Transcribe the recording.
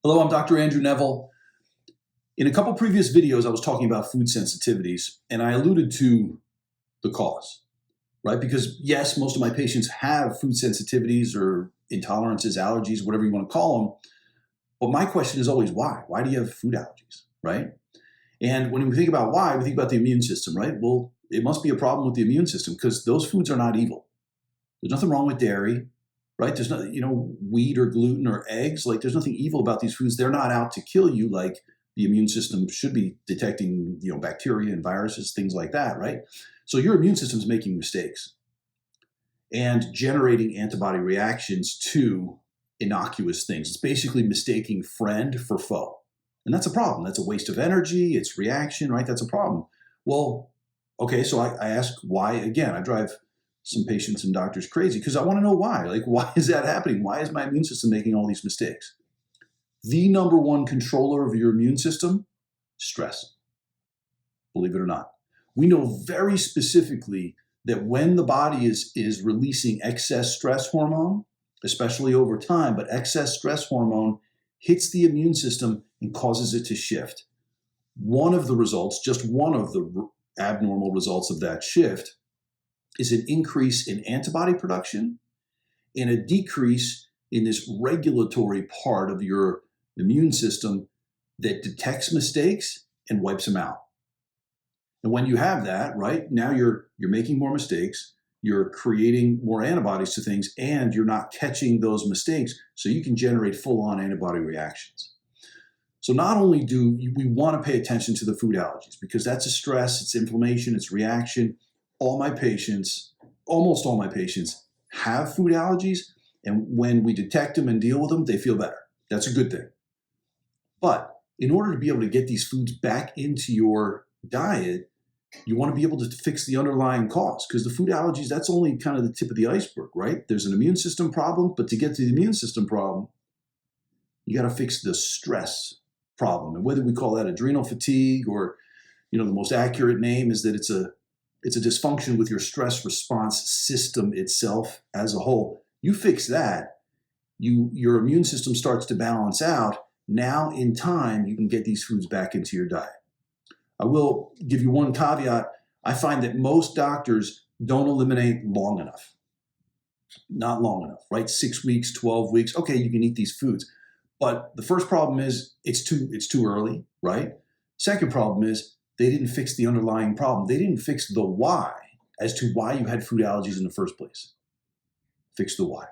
Hello, I'm Dr. Andrew Neville. In a couple previous videos, I was talking about food sensitivities, and I alluded to the cause, right? Because yes, most of my patients have food sensitivities or intolerances, allergies, whatever you want to call them. But my question is always why? Why do you have food allergies, right? And when we think about why, we think about the immune system, right? Well, it must be a problem with the immune system because those foods are not evil. There's nothing wrong with dairy, right? There's not, wheat or gluten or eggs. Like there's nothing evil about these foods. They're not out to kill you like the immune system should be detecting, bacteria and viruses, things like that, right? So your immune system's making mistakes and generating antibody reactions to innocuous things. It's basically mistaking friend for foe. And that's a problem. That's a waste of energy. It's reaction, right? That's a problem. Well, okay, so I ask why again. I drive some patients and doctors crazy because I want to know why. Like, why is that happening? Why is my immune system making all these mistakes? The number one controller of your immune system, stress. Believe it or not. We know very specifically that when the body is releasing excess stress hormone, especially over time, but excess stress hormone hits the immune system and causes it to shift. One of the results, just one of the abnormal results of that shift, is an increase in antibody production and a decrease in this regulatory part of your immune system that detects mistakes and wipes them out. And when you have that, right, now you're making more mistakes, you're creating more antibodies to things, and you're not catching those mistakes, so you can generate full-on antibody reactions. So not only do we want to pay attention to the food allergies, because that's a stress, it's inflammation, it's reaction. Almost all my patients have food allergies, and when we detect them and deal with them, they feel better. That's a good thing. But in order to be able to get these foods back into your diet, you want to be able to fix the underlying cause, because the food allergies, that's only kind of the tip of the iceberg, right? There's an immune system problem, but to get to the immune system problem, you got to fix the stress problem. And whether we call that adrenal fatigue or, the most accurate name is that it's a dysfunction with your stress response system itself as a whole. You fix that, your immune system starts to balance out. Now, in time, you can get these foods back into your diet. I will give you one caveat. I find that most doctors don't eliminate long enough. Not long enough, right? 6 weeks, 12 weeks. Okay, you can eat these foods. But the first problem is it's too early, right? Second problem is they didn't fix the underlying problem. They didn't fix the why as to why you had food allergies in the first place. Fix the why.